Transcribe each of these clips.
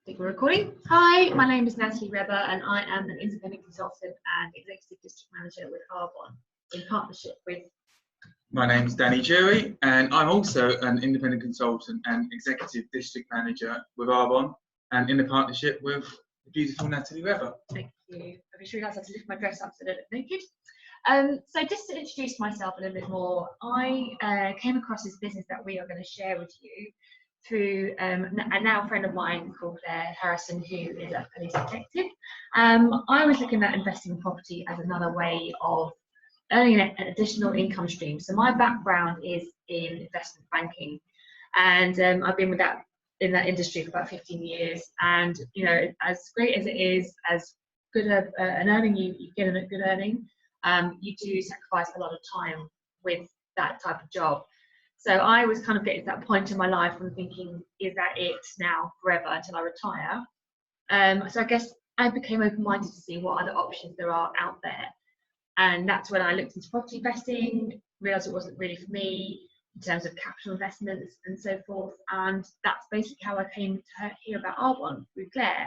think we're recording. Hi, my name is Nathalie and I am an independent consultant and executive district manager with Arbonne in partnership with. My name is Danny Jury and I'm also an independent consultant and executive district manager with Arbonne and in a partnership with the beautiful Nathalie Weber. Thank you. I just realised I had to lift my dress up so I don't look naked. So just to introduce myself a little bit more, I came across this business that we are going to share with you through a now friend of mine called Claire Harrison, who is a police detective. I was looking at investing in property as another way of earning an additional income stream. So my background is in investment banking, and I've been in that industry for about 15 years. And you know, as great as it is, as good an earning you get a good earning, you do sacrifice a lot of time with that type of job. So I was kind of getting to that point in my life and thinking, is that it now forever until I retire? So I guess I became open-minded to see what other options there are out there. And that's when I looked into property investing, realised it wasn't really for me in terms of capital investments and so forth. And that's basically how I came to hear about Arbonne with Claire,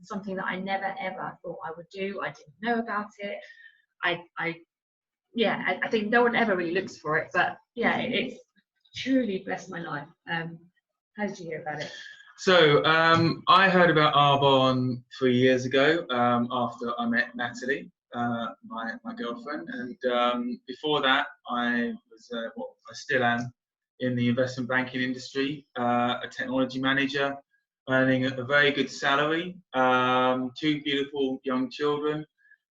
something that I never ever thought I would do. I didn't know about it. I think no one ever really looks for it, but yeah, it's truly blessed my life. How did you hear about it? So I heard about Arbonne 3 years ago after I met Nathalie, my girlfriend, and before that I was, I still am, in the investment banking industry, a technology manager, earning a very good salary, 2 beautiful young children.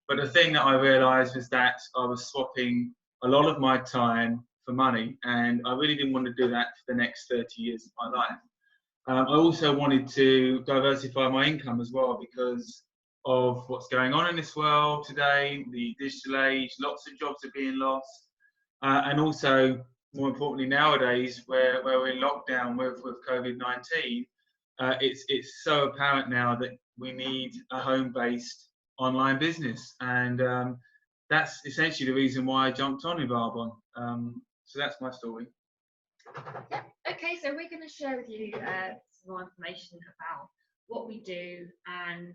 But the thing that I realised was that I was swapping a lot of my time for money, and I really didn't want to do that for the next 30 years of my life. I also wanted to diversify my income as well because of what's going on in this world today, the digital age, lots of jobs are being lost, and also, more importantly nowadays, where we're in lockdown with COVID-19, it's so apparent now that we need a home-based online business, and that's essentially the reason why I jumped on with Arbonne. So that's my story. Yeah. Okay, so we're going to share with you some more information about what we do, and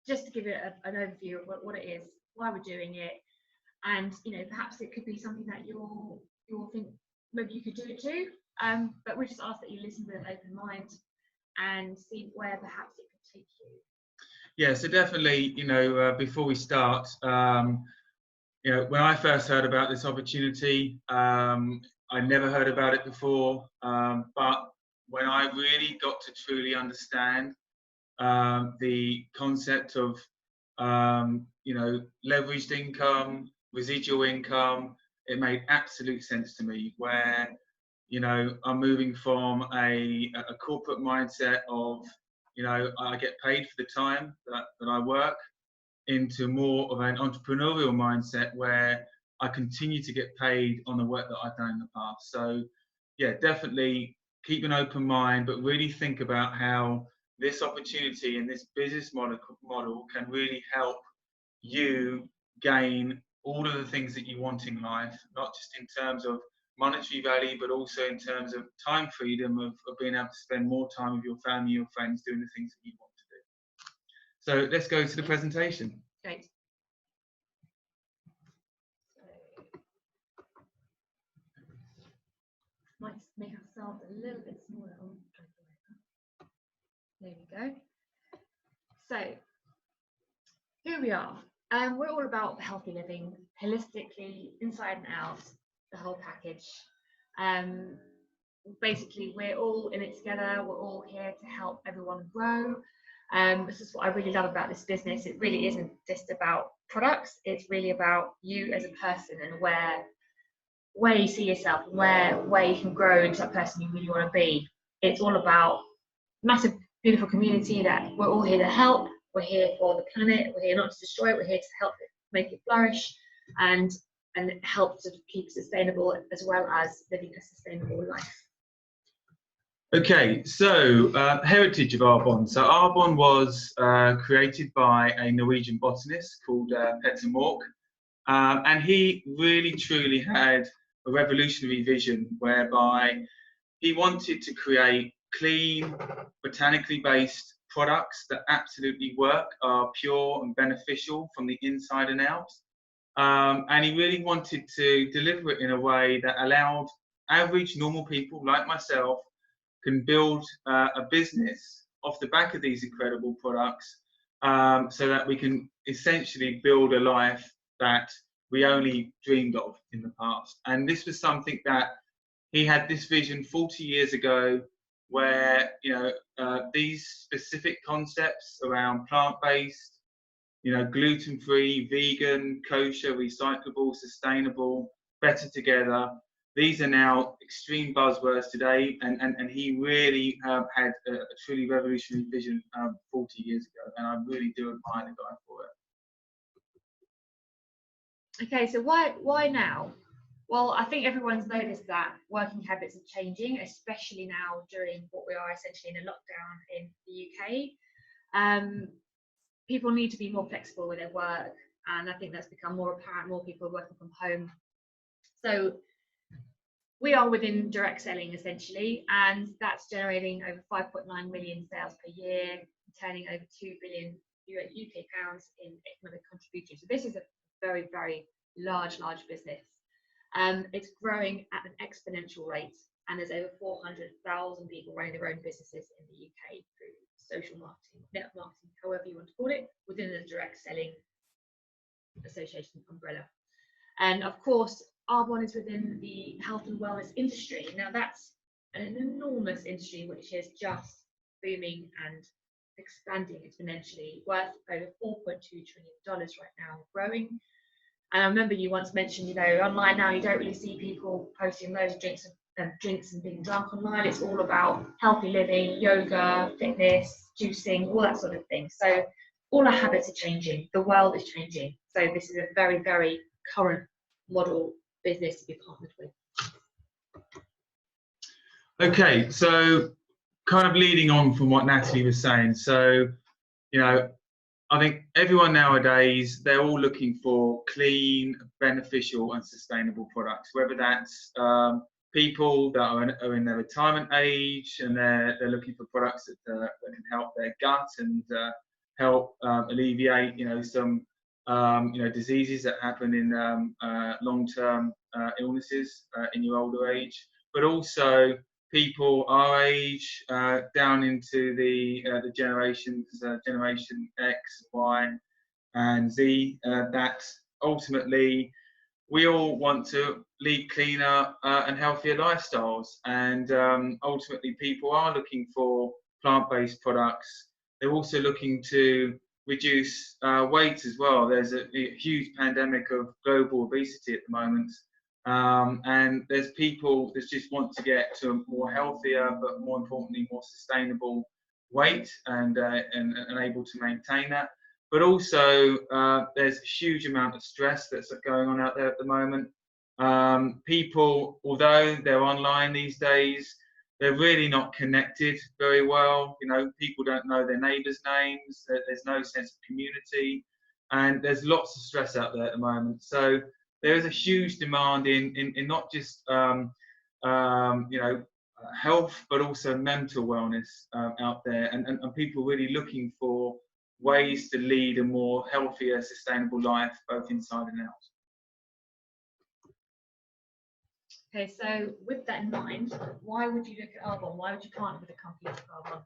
just to give you an overview of what it is, why we're doing it, and you know, perhaps it could be something that you'll think maybe you could do it too. But we just ask that you listen with an open mind and see where perhaps it could take you. Yeah, so definitely, you know, before we start, you know, when I first heard about this opportunity, I never heard about it before, but when I really got to truly understand the concept of, you know, leveraged income, residual income, it made absolute sense to me, where, you know, I'm moving from a corporate mindset of, you know, I get paid for the time that I work, into more of an entrepreneurial mindset where I continue to get paid on the work that I've done in the past. So yeah, definitely keep an open mind, but really think about how this opportunity and this business model can really help you gain all of the things that you want in life, not just in terms of monetary value, but also in terms of time freedom of being able to spend more time with your family, your friends, doing the things that you want to do. So let's go to the presentation. Great. Might make ourselves a little bit smaller. There we go. So here we are. We're all about healthy living, holistically, inside and out, the whole package. Basically, we're all in it together. We're all here to help everyone grow. This is what I really love about this business. It really isn't just about products. It's really about you as a person and where you see yourself, where you can grow into that person you really want to be. It's all about massive, beautiful community that we're all here to help. We're here for the planet. We're here not to destroy it. We're here to help it, make it flourish, and help to keep it sustainable, as well as living a sustainable life. Okay, so heritage of Arbonne. So Arbonne was created by a Norwegian botanist called Peter Mork, and he really truly had a revolutionary vision whereby he wanted to create clean, botanically based products that absolutely work, are pure and beneficial from the inside and out. And he really wanted to deliver it in a way that allowed average, normal people like myself can build a business off the back of these incredible products, so that we can essentially build a life that we only dreamed of in the past. And this was something that he had this vision 40 years ago, where these specific concepts around plant-based, gluten-free, vegan, kosher, recyclable, sustainable, better together. These are now extreme buzzwords today, and he really had a truly revolutionary vision 40 years ago, and I really do admire the guy for it. Okay, so why now? Well, I think everyone's noticed that working habits are changing, especially now during what we are essentially in a lockdown in the UK. People need to be more flexible with their work, and I think that's become more apparent. More people are working from home. So we are within direct selling essentially, and that's generating over 5.9 million sales per year, turning over 2 billion UK pounds in economic contribution. So this is a very, very large business. It's growing at an exponential rate, and there's over 400,000 people running their own businesses in the UK through social marketing, net marketing, however you want to call it, within the direct selling association umbrella. And of course, Arbonne is within the health and wellness industry. Now that's an enormous industry which is just booming and expanding exponentially, worth over $4.2 trillion right now, growing. And I remember you once mentioned, online now you don't really see people posting loads of drinks and being drunk online. It's all about healthy living, yoga, fitness, juicing, all that sort of thing. So all our habits are changing. The world is changing. So this is a very, very current model business to be partnered with. Okay, so kind of leading on from what Nathalie was saying. So, I think everyone nowadays, they're all looking for clean, beneficial and sustainable products, whether that's people that are in their retirement age and they're looking for products that can help their gut and help alleviate, some diseases that happen in long-term illnesses in your older age, but also people our age down into the generations, Generation X, Y, and Z, that ultimately we all want to lead cleaner and healthier lifestyles. And ultimately people are looking for plant-based products. They're also looking to reduce weight as well. There's a huge pandemic of global obesity at the moment. And there's people that just want to get to a more healthier, but more importantly, more sustainable weight and able to maintain that. But also, there's a huge amount of stress that's going on out there at the moment. People, although they're online these days, they're really not connected very well. People don't know their neighbours' names. There's no sense of community, and there's lots of stress out there at the moment. So there is a huge demand in not just health, but also mental wellness out there, and people really looking for ways to lead a more healthier, sustainable life, both inside and out. Okay, so with that in mind, why would you look at Arbonne? Why would you partner with a company like Arbonne?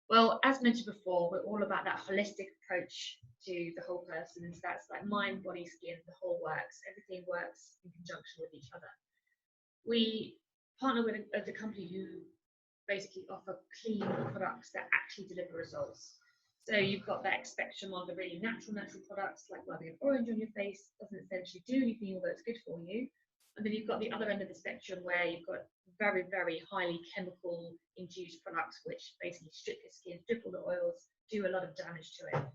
Well, as mentioned before, we're all about that holistic approach to the whole person. So that's like mind, body, skin, the whole works. Everything works in conjunction with each other. We partner with a company who basically offer clean products that actually deliver results. So you've got that spectrum of the really natural products, like rubbing an orange on your face doesn't essentially do anything, although it's good for you. And then you've got the other end of the spectrum where you've got very, very highly chemical induced products, which basically strip your skin, strip all the oils, do a lot of damage to it.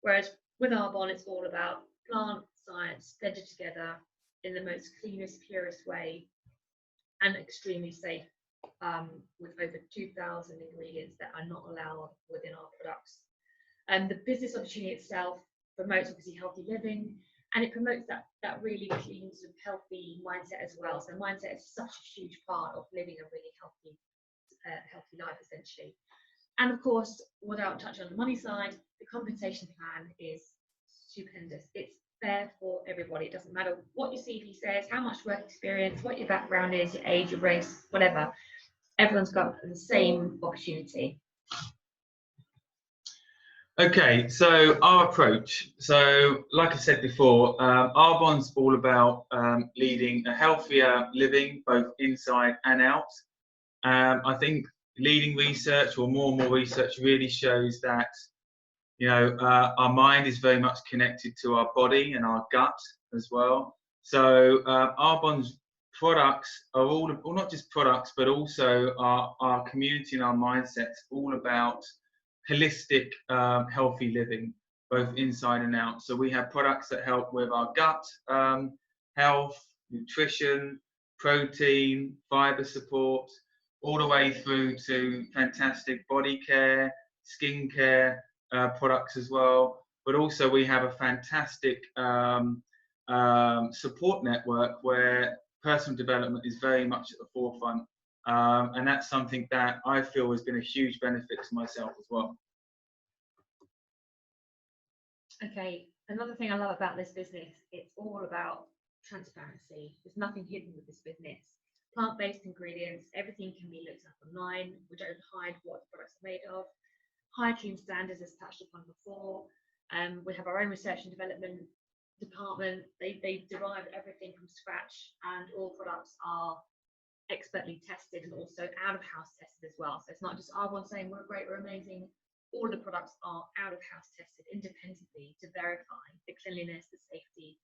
Whereas with Arbonne, it's all about plant science blended together in the most cleanest, purest way, and extremely safe, with over 2,000 ingredients that are not allowed within our products. And the business opportunity itself promotes obviously healthy living, and it promotes that really clean, sort of healthy mindset as well. So mindset is such a huge part of living a really healthy healthy life, essentially. And of course, without touching on the money side, the compensation plan is stupendous. It's fair for everybody. It doesn't matter what your CV says, how much work experience, what your background is, your age, your race, whatever. Everyone's got the same opportunity. Okay, so our approach. So, like I said before, Arbonne's all about leading a healthier living, both inside and out. I think leading research, or more and more research, really shows that our mind is very much connected to our body and our gut as well. So Arbonne's products are all, well, not just products, but also our community and our mindsets, all about holistic, healthy living, both inside and out. So we have products that help with our gut health, nutrition, protein, fiber support, all the way through to fantastic body care, skin care products as well. But also we have a fantastic support network where personal development is very much at the forefront. And that's something that I feel has been a huge benefit to myself as well. Okay, another thing I love about this business, it's all about transparency. There's nothing hidden with this business. Plant-based ingredients, everything can be looked up online. We don't hide what the products are made of. High clean standards, as touched upon before. We have our own research and development department. They derive everything from scratch, and all products are expertly tested and also out-of-house tested as well. So it's not just Arbonne saying we're great, we're amazing. All the products are out-of-house tested independently to verify the cleanliness, the safety,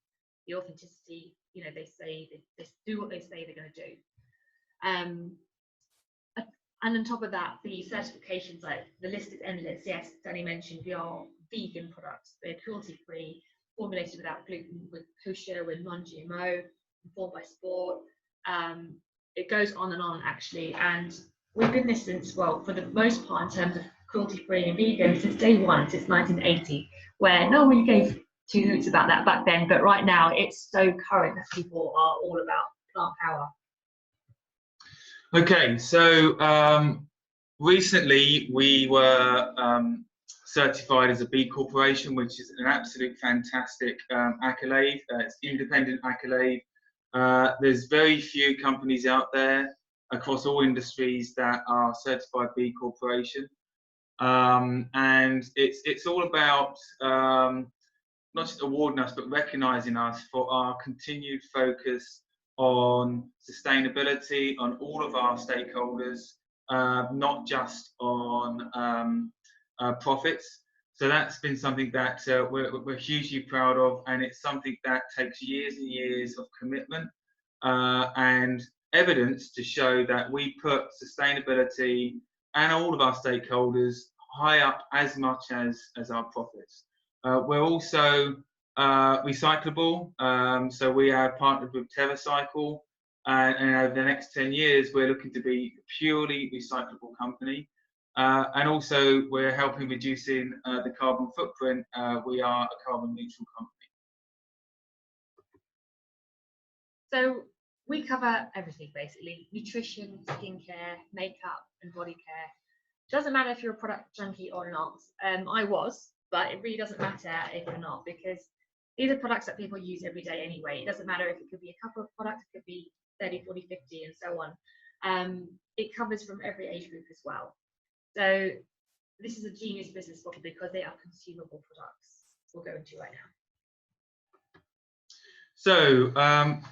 the authenticity. You know, they say they do what they say they're going to do. And on top of that, the certifications, like the list is endless. Yes, Danny mentioned we are vegan products. They're cruelty-free, formulated without gluten, with kosher, with non-GMO, informed by sport. It goes on, actually. And we've been this since, well, for the most part, in terms of cruelty-free and vegan, since day one, since 1980, where no one really gave two hoots about that back then. But right now, it's so current that people are all about plant power. Okay, so recently we were certified as a B Corporation, which is an absolute fantastic accolade. It's independent accolade. There's very few companies out there across all industries that are certified B Corporation, and it's all about not just awarding us, but recognising us for our continued focus on sustainability, on all of our stakeholders, not just on profits. So that's been something that we're hugely proud of, and it's something that takes years and years of commitment and evidence to show that we put sustainability and all of our stakeholders high up as much as our profits. We're also recyclable, so we are partnered with TerraCycle, and over the next 10 years we're looking to be a purely recyclable company, and also we're helping reducing the carbon footprint. We are a carbon neutral company. So we cover everything basically: nutrition, skincare, makeup and body care. Doesn't matter if you're a product junkie or not. I was, but it really doesn't matter if you're not, because these are products that people use every day anyway. It doesn't matter if it could be a couple of products, it could be 30, 40, 50 and so on. It covers from every age group as well. So this is a genius business model because they are consumable products. We'll go into right now. So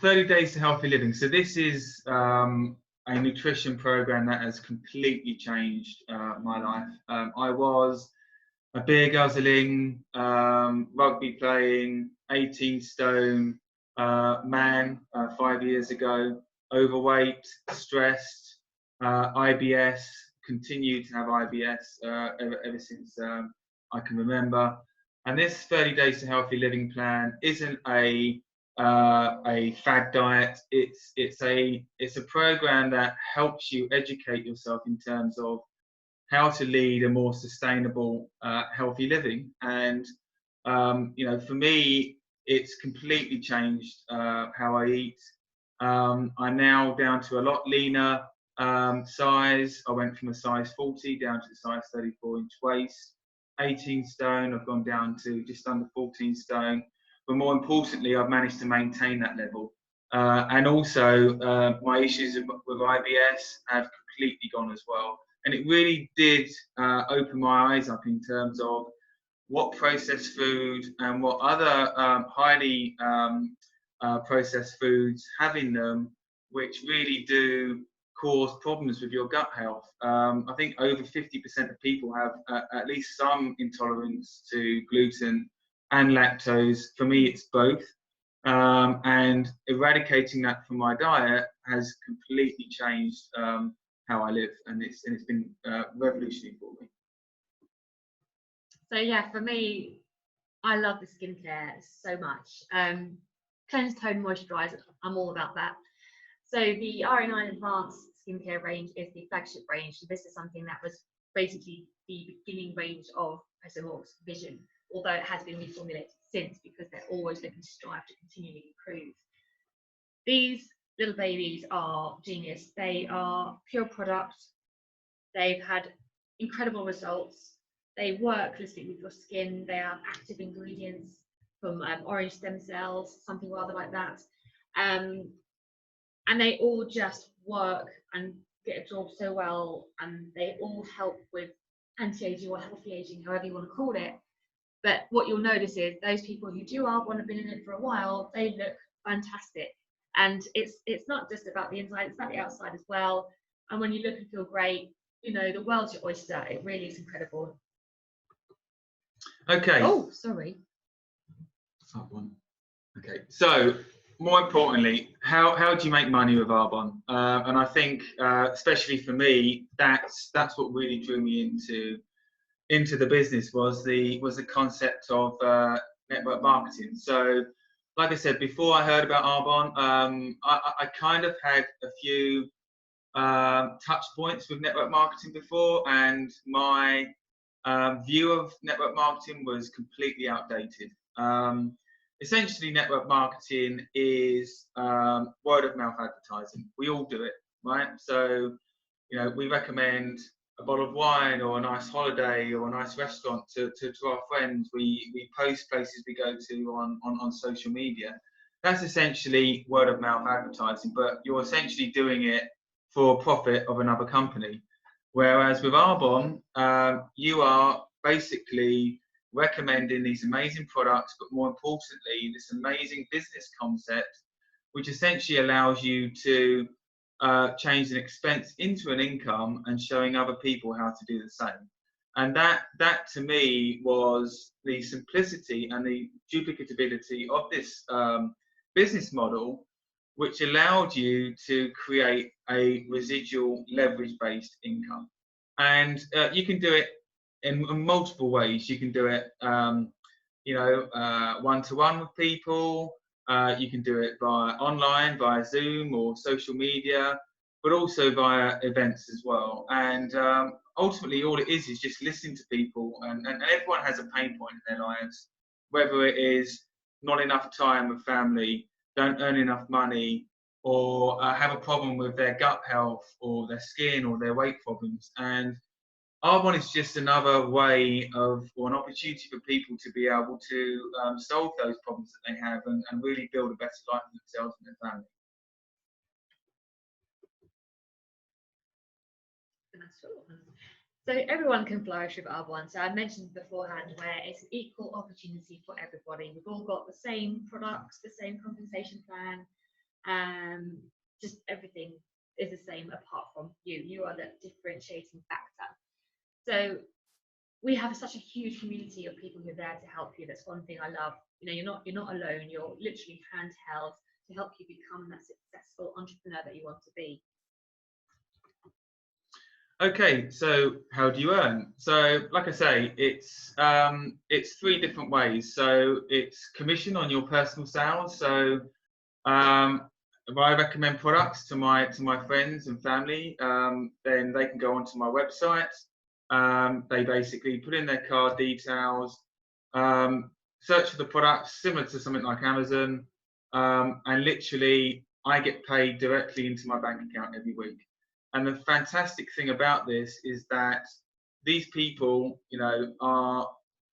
30 Days to Healthy Living. So this is a nutrition program that has completely changed my life. I was a beer guzzling, rugby playing, 18 stone man 5 years ago, overweight, stressed, IBS, continued to have IBS ever since I can remember. And this 30 Days to Healthy Living plan isn't a fad diet. It's a program that helps you educate yourself in terms of how to lead a more sustainable, healthy living. And for me, it's completely changed how I eat. I'm now down to a lot leaner, Size, I went from a size 40 down to a size 34-inch waist. 18 stone, I've gone down to just under 14 stone. But more importantly, I've managed to maintain that level. And also, my issues with IBS have completely gone as well. And it really did open my eyes up in terms of what processed food and what other highly processed foods have in them, which really do cause problems with your gut health. I think over 50% of people have at least some intolerance to gluten and lactose. For me, it's both. And eradicating that from my diet has completely changed how I live, and it's been revolutionary for me. So yeah, for me, I love the skincare so much. Cleanse, tone, moisturize, I'm all about that. So the RE9 Advanced skincare range is the flagship range. This is something that was basically the beginning range of Professor Mork's vision, although it has been reformulated since because they're always looking to strive to continually improve. These little babies are genius. They are pure product. They've had incredible results. They work closely with your skin. They are active ingredients from orange stem cells, something rather like that. And they all just work and get absorbed so well, and they all help with anti-aging or healthy aging, however you want to call it. But what you'll notice is those people who do Arbonne have been in it for a while, they look fantastic. And it's not just about the inside, it's about the outside as well. And when you look and feel great, you know, the world's your oyster. It really is incredible. Okay. Oh, sorry. Okay. So, more importantly, how do you make money with Arbonne? And I think, especially for me, that's what really drew me into the business was the concept of network marketing. So, like I said before, I heard about Arbonne. I kind of had a few touch points with network marketing before, and my view of network marketing was completely outdated. Essentially, network marketing is word of mouth advertising. We all do it, right? So, you know, we recommend a bottle of wine or a nice holiday or a nice restaurant to our friends. We post places we go to on social media. That's essentially word of mouth advertising, but you're essentially doing it for profit of another company. Whereas with Arbonne, you are basically recommending these amazing products, but more importantly, this amazing business concept, which essentially allows you to change an expense into an income and showing other people how to do the same. And that to me was the simplicity and the duplicatability of this business model, which allowed you to create a residual leverage-based income. And you can do it in multiple ways. You can do it, one-to-one with people. You can do it via online, via Zoom or social media, but also via events as well. And ultimately, all it is just listening to people. And everyone has a pain point in their lives, whether it is not enough time with family, don't earn enough money, or have a problem with their gut health or their skin or their weight problems. And Arbonne is just another way of, or an opportunity for people to be able to solve those problems that they have and really build a better life for themselves and their family. So everyone can flourish with Arbonne. So I mentioned beforehand where it's an equal opportunity for everybody. We've all got the same products, the same compensation plan, just everything is the same apart from you. You are the differentiating factor. So we have such a huge community of people who are there to help you. That's one thing I love. You know, you're not alone. You're literally handheld to help you become that successful entrepreneur that you want to be. Okay, so how do you earn? So, like I say, it's 3 different ways. So it's commission on your personal sales. So if I recommend products to my friends and family, then they can go onto my website. They basically put in their card details, search for the products similar to something like Amazon, and literally I get paid directly into my bank account every week. And the fantastic thing about this is that these people, you know, are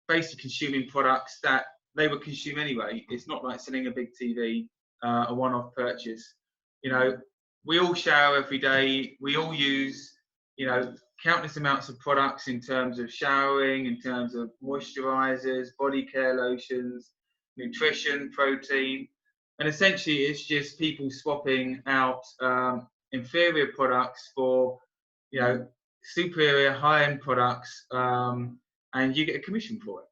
basically consuming products that they would consume anyway. It's not like selling a big TV, a one-off purchase. You know, we all shower every day. We all use, you know, countless amounts of products in terms of showering, in terms of moisturizers, body care lotions, nutrition, protein. And essentially, it's just people swapping out inferior products for, you know, superior high-end products, and you get a commission for it.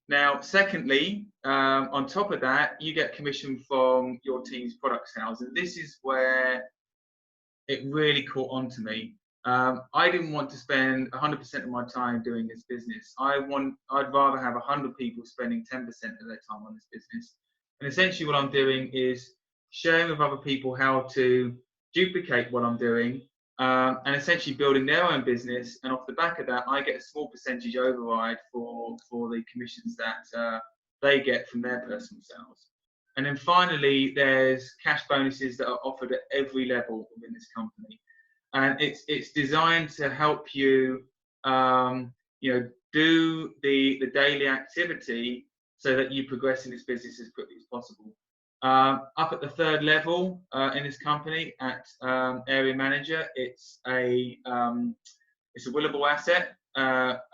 Now, secondly, on top of that, you get commission from your team's product sales, and this is where it really caught on to me. I didn't want to spend 100% of my time doing this business. I'd rather have 100 people spending 10% of their time on this business. And essentially what I'm doing is sharing with other people how to duplicate what I'm doing, and essentially building their own business. And off the back of that, I get a small percentage override for the commissions that they get from their personal sales. And then finally, there's cash bonuses that are offered at every level within this company. And it's designed to help you, you know, do the daily activity so that you progress in this business as quickly as possible. Up at the third level in this company at area manager, it's a willable asset.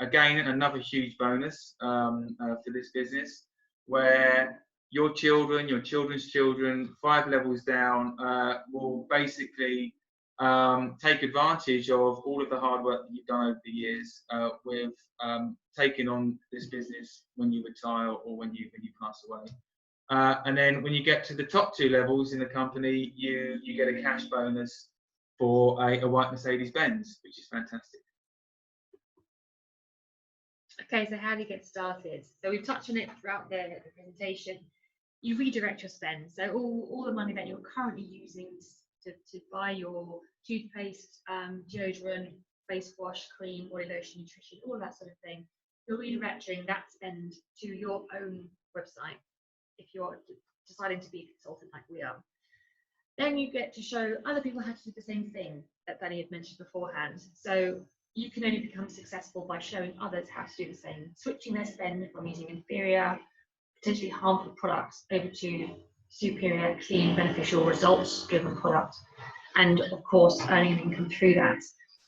Again, another huge bonus for this business, where your children, your children's children, 5 levels down, will basically take advantage of all of the hard work that you've done over the years with taking on this business when you retire or when you pass away. And then when you get to the top 2 levels in the company, you get a cash bonus for a white Mercedes-Benz, which is fantastic. Okay, so how do you get started? So we've touched on it throughout the presentation. You redirect your spend. So all the money that you're currently using to buy your toothpaste, deodorant, face wash, cream, body lotion, nutrition, all that sort of thing, you're redirecting that spend to your own website if you're deciding to be a consultant like we are. Then you get to show other people how to do the same thing that Danny had mentioned beforehand. So you can only become successful by showing others how to do the same, switching their spend from using inferior, potentially harmful products over to superior, clean, beneficial, results-driven products, and of course earning an income through that.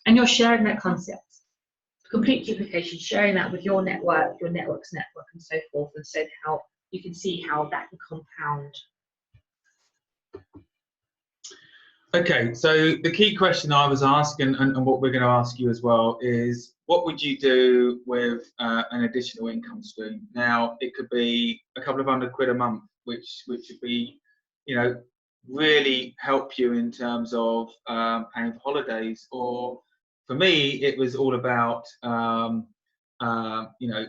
And you're sharing that concept, complete duplication, sharing that with your network, your network's network, and so forth, and so how you can see how that can compound. Okay, so the key question I was asking, and what we're going to ask you as well, is what would you do with an additional income stream? Now, it could be a couple of £100 a month, which would be, you know, really help you in terms of paying for holidays. Or for me, it was all about, you know,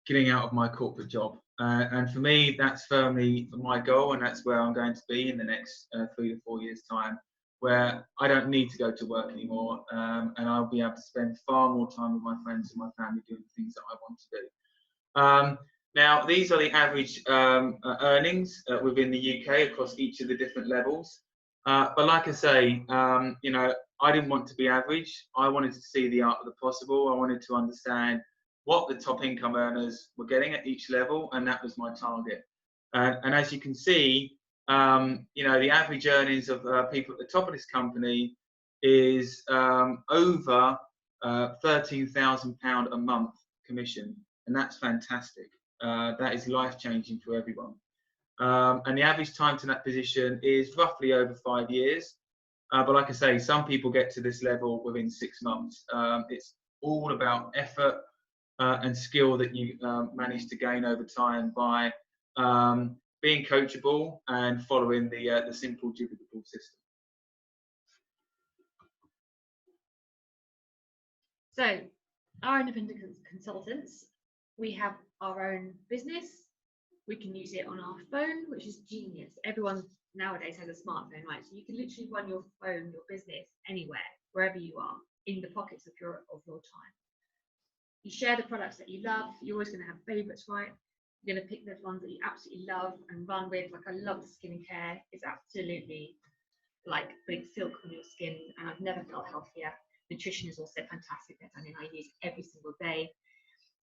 getting out of my corporate job. And for me, that's firmly my goal, and that's where I'm going to be in the next 3 to 4 years' time, where I don't need to go to work anymore, and I'll be able to spend far more time with my friends and my family doing the things that I want to do. Now, these are the average earnings within the UK across each of the different levels. But like I say, you know, I didn't want to be average. I wanted to see the art of the possible. I wanted to understand what the top income earners were getting at each level, and that was my target. And as you can see, you know, the average earnings of people at the top of this company is over £13,000 a month commission, and that's fantastic. That is life-changing for everyone. And the average time to that position is roughly over 5 years. But like I say, some people get to this level within 6 months. It's all about effort and skill that you manage to gain over time by being coachable and following the simple duplicable system. So, our independent consultants, we have our own business. We can use it on our phone, which is genius. Everyone nowadays has a smartphone, right? So you can literally run your phone, your business, anywhere, wherever you are, in the pockets of your time. You share the products that you love. You're always going to have favorites, right? You're going to pick those ones that you absolutely love and run with. Like, I love skincare. It's absolutely like putting silk on your skin, and I've never felt healthier. Nutrition is also fantastic. That's something I use every single day.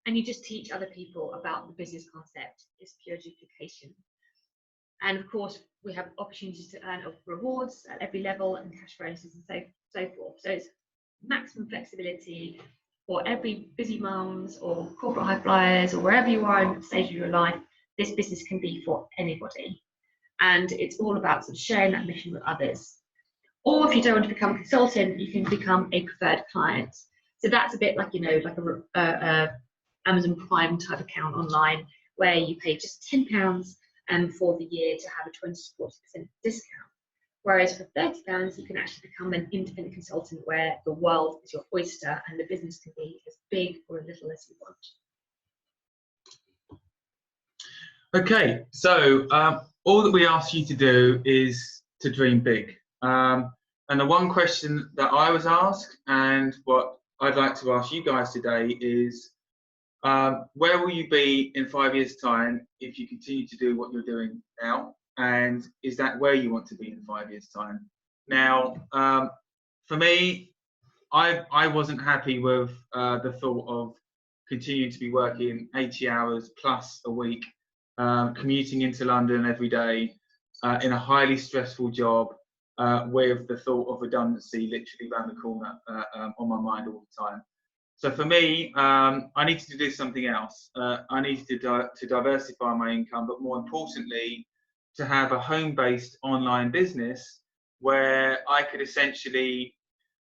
And you just teach other people about the business concept. It's pure duplication. And of course, we have opportunities to earn rewards at every level and cash bonuses and so forth. So it's maximum flexibility for every busy mums or corporate high flyers or wherever you are in the stage of your life. This business can be for anybody. And it's all about sort of sharing that mission with others. Or if you don't want to become a consultant, you can become a preferred client. So that's a bit like, you know, like a Amazon Prime type account online where you pay just £10 for the year to have a 20% to 40% discount. Whereas for £30, you can actually become an independent consultant where the world is your oyster and the business can be as big or as little as you want. Okay, so all that we ask you to do is to dream big. And the one question that I was asked, and what I'd like to ask you guys today is, where will you be in 5 years' time if you continue to do what you're doing now? And is that where you want to be in 5 years' time? Now, for me, I wasn't happy with the thought of continuing to be working 80 hours plus a week, commuting into London every day, in a highly stressful job, with the thought of redundancy literally around the corner on my mind all the time. So for me, I needed to do something else. I needed to diversify my income, but more importantly, to have a home-based online business where I could essentially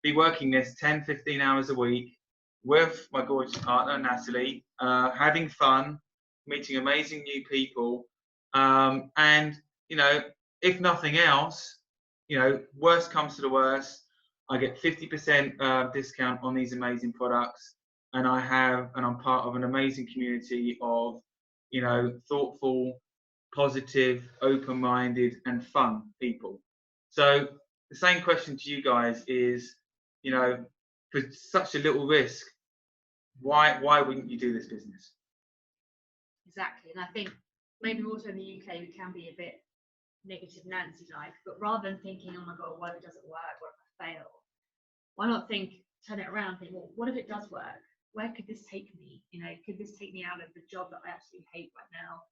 be working this 10, 15 hours a week with my gorgeous partner, Nathalie, having fun, meeting amazing new people, and, you know, if nothing else, you know, worst comes to the worst, I get 50% discount on these amazing products, and I'm part of an amazing community of, you know, thoughtful, positive, open-minded, and fun people. So the same question to you guys is, you know, for such a little risk, why wouldn't you do this business? Exactly, and I think maybe also in the UK we can be a bit negative Nancy-like, but rather than thinking, oh my god, what if it doesn't work, what if I fail, why not turn it around, think, well, what if it does work? Where could this take me? You know, could this take me out of the job that I absolutely hate right now?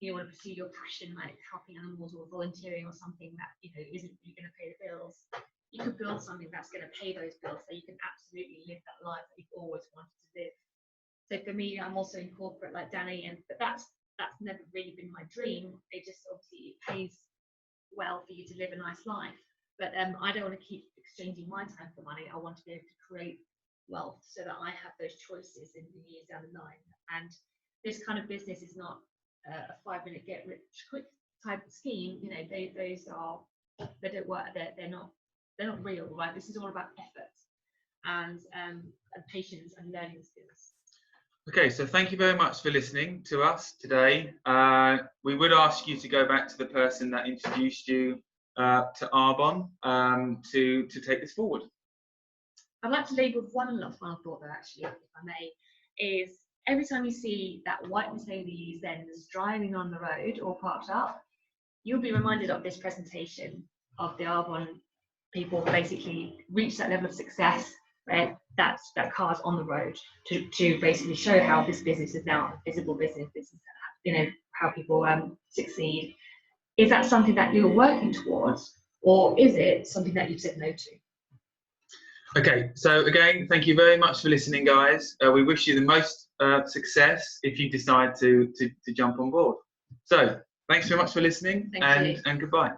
You want to pursue your passion, like helping animals or volunteering or something that, you know, isn't really going to pay the bills. You could build something that's going to pay those bills so you can absolutely live that life that you've always wanted to live. So for me, I'm also in corporate like Danny, but that's never really been my dream. It just obviously pays well for you to live a nice life. But I don't want to keep exchanging my time for money. I want to be able to create wealth so that I have those choices in the years down the line. And this kind of business is not a 5-minute get rich quick type of scheme. You know, they don't work. They're not real, right? This is all about effort and patience and learning skills. Okay, so thank you very much for listening to us today. We would ask you to go back to the person that introduced you to Arbonne to take this forward. I'd like to leave with one final thought though, actually, if I may, is every time you see that white Mercedes-Benz driving on the road or parked up, you'll be reminded of this presentation of the Arbonne people basically reach that level of success where that car's on the road to basically show how this business is now a visible business. This is, you know, how people succeed. Is that something that you're working towards, or is it something that you've said no to? Okay, so again, thank you very much for listening, guys. We wish you the most success if you decide to jump on board. So thanks very much for listening, and goodbye.